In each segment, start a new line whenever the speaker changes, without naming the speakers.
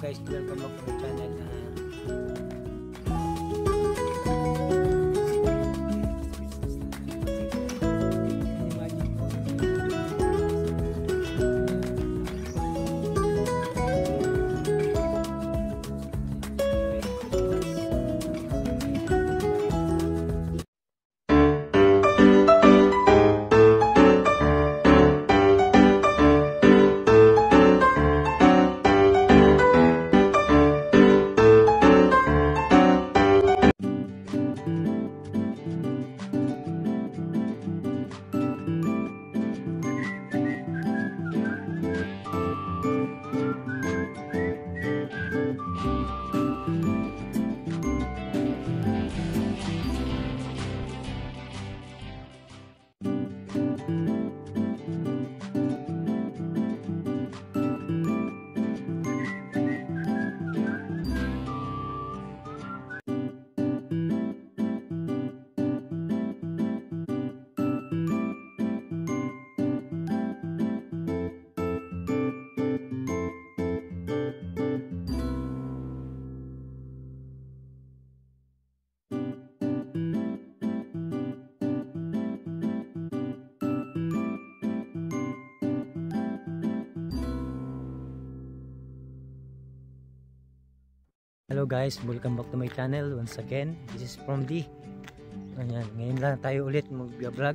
guys, welcome back to my channel. Hello guys, welcome back to my channel once again. This is from D. Ayan, ngayon lang tayo ulit mag-vlog.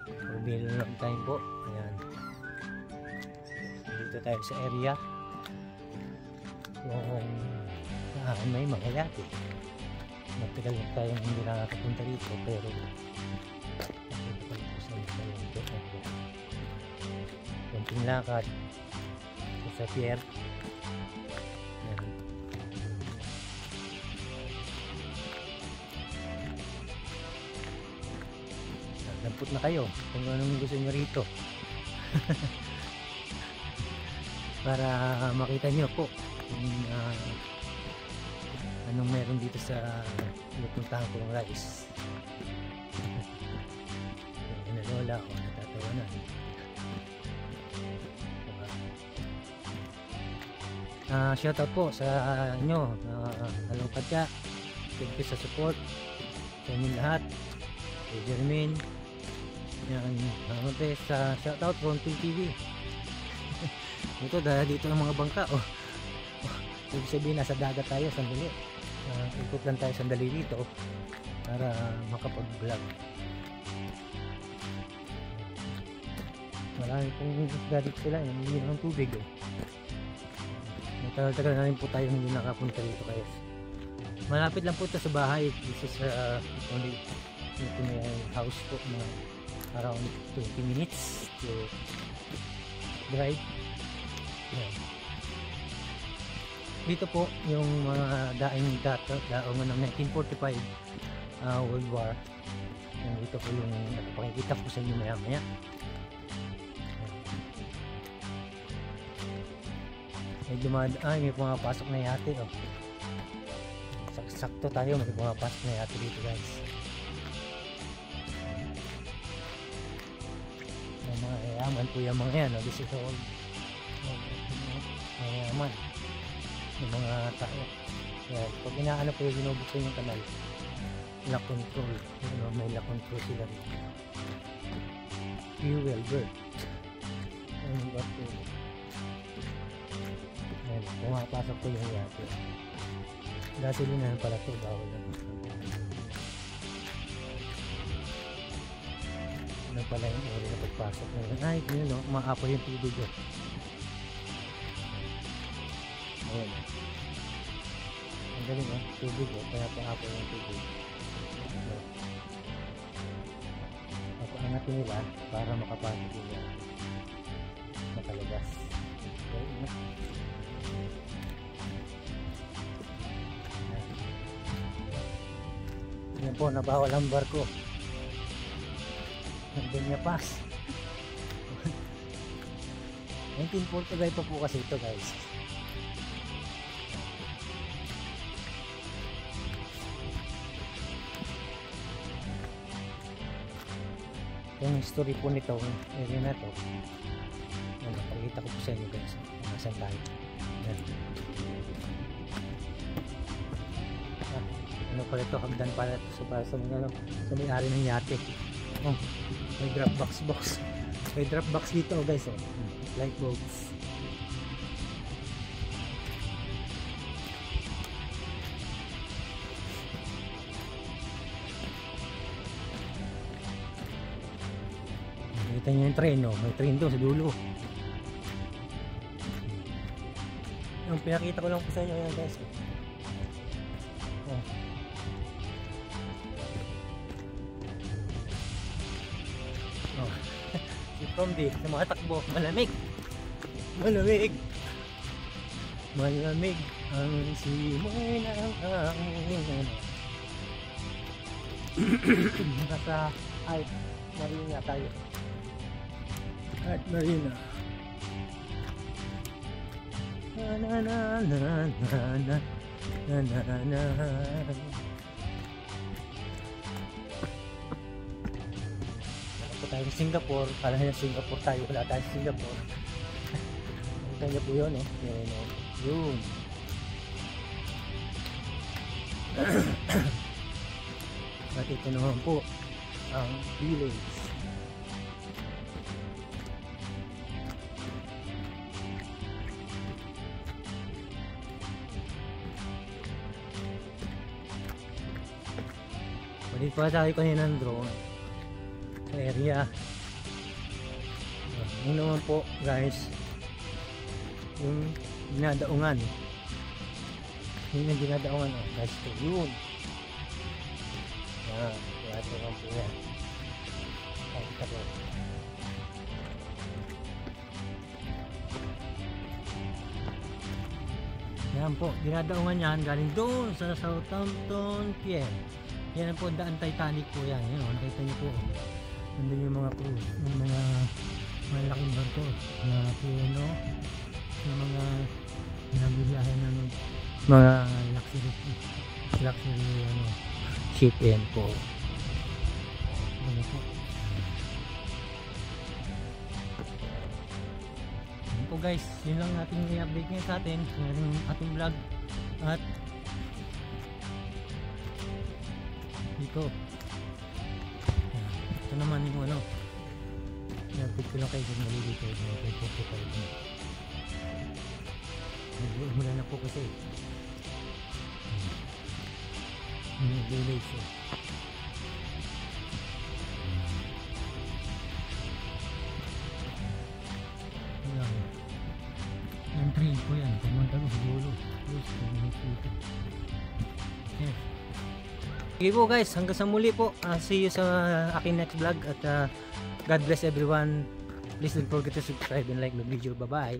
For a long time po. Ayan. Dito tayo sa area. Kung may mga yate. Matagal na tayo hindi nakakapunta dito, pero konting lakad sa pier. Dampot na kayo kung anong gusto nyo rito para makita nyo po kung anong meron dito sa pupuntahan kong rice. Yung lola o natatawa na. Shoutout po sa inyo, halong katya, thank you sa support sa inyo lahat, kay Jermaine. Yan, sa shoutout Fronting TV. Ito dahil dito ang mga bangka. Ibig sabihin nasa dagat tayo sandali. Ikot lang tayo sandali dito para makapag-vlog. Marami pong isda dito sila, hindi ng tubig. Matagal-tagal na rin po tayo hindi nakapunta dito guys. Malapit lang po ito sa bahay. This is only ito may house po na around 20 minutes to drive. Yan. Dito po yung mga daing daong ng 1945 World War. Yan, dito po yung pakikita ko sa inyo maya maya. May pumapasok na yate. Sakto tayo, may pumapasok na yate dito guys. Mayayaman po yung mga yan. This is all mayayaman yung mga tao. Pag inaano po yung binubuksan yung kanal, lock control, may lock control sila rin. Fuel bird. Pumapasok po yung yate. Gasolinahan pala ito, bawal lang. Ano pala yung ori na pagpasok na yun. Ay, yun o, umaapo yung tubig o. Ayan o. Ang galing o, tubig o, kaya paapo yung tubig. Napaangatin nila para makapasok yung makalabas. Galing o. Yan po, nabawal ang barko. Ganyan pas 1945 pa po kasi ito guys. Yung history po nito area na to, napakita ko po sa inyo guys, nasan tayo. Yan. Ano pala ito, hagdan pala ito para sa mga ano, sa may-ari ng yate. Oh, may drop box. May drop box dito guys, oh. Light bulbs. Nakita nyo yung train, oh. May train doon sa dulo. Yung pinakita ko lang po sa inyo yan guys. Oh. Oh. Si Promdi sa mga takbo, malamig ang simoy ng hangin. Nasa Marina tayo. At Marina. Na. Tayo sa Singapore, kala nila Singapore tayo, wala tayo sa Singapore. Nakita niyo po yun, oh. Yun. At ito naman po ang village. Balik pa tayo kanina ng drone sa area. Yun naman po guys, yung dinadaungan. Yun yung dinadaungan, oh guys, ito yun. Yan, dinadaungan po yan. Pakita ko. Yan po, dinadaungan yan galing doon sa Southampton Pier. Yan po, daan Titanic po yan. Yan o, nakita nyo po. Nandun yung mga cruise, yung mga malaking barko na piano, yung mga nabibiyahe ng mga luxury ano, ship. Yan po. Ano po. Yan po guys, yun lang ating i-update ngayon sa atin. Yung ating vlog. At dito ito naman yung ano, i-update ko lang kayo kung malilito mula na po kasi village. Yung train po yan, pumunta ko sa dulo. Yes. Okay po guys, hanggang sa muli po. See you sa aking next vlog. At God bless everyone. Please don't forget to subscribe and like the video. Bye bye.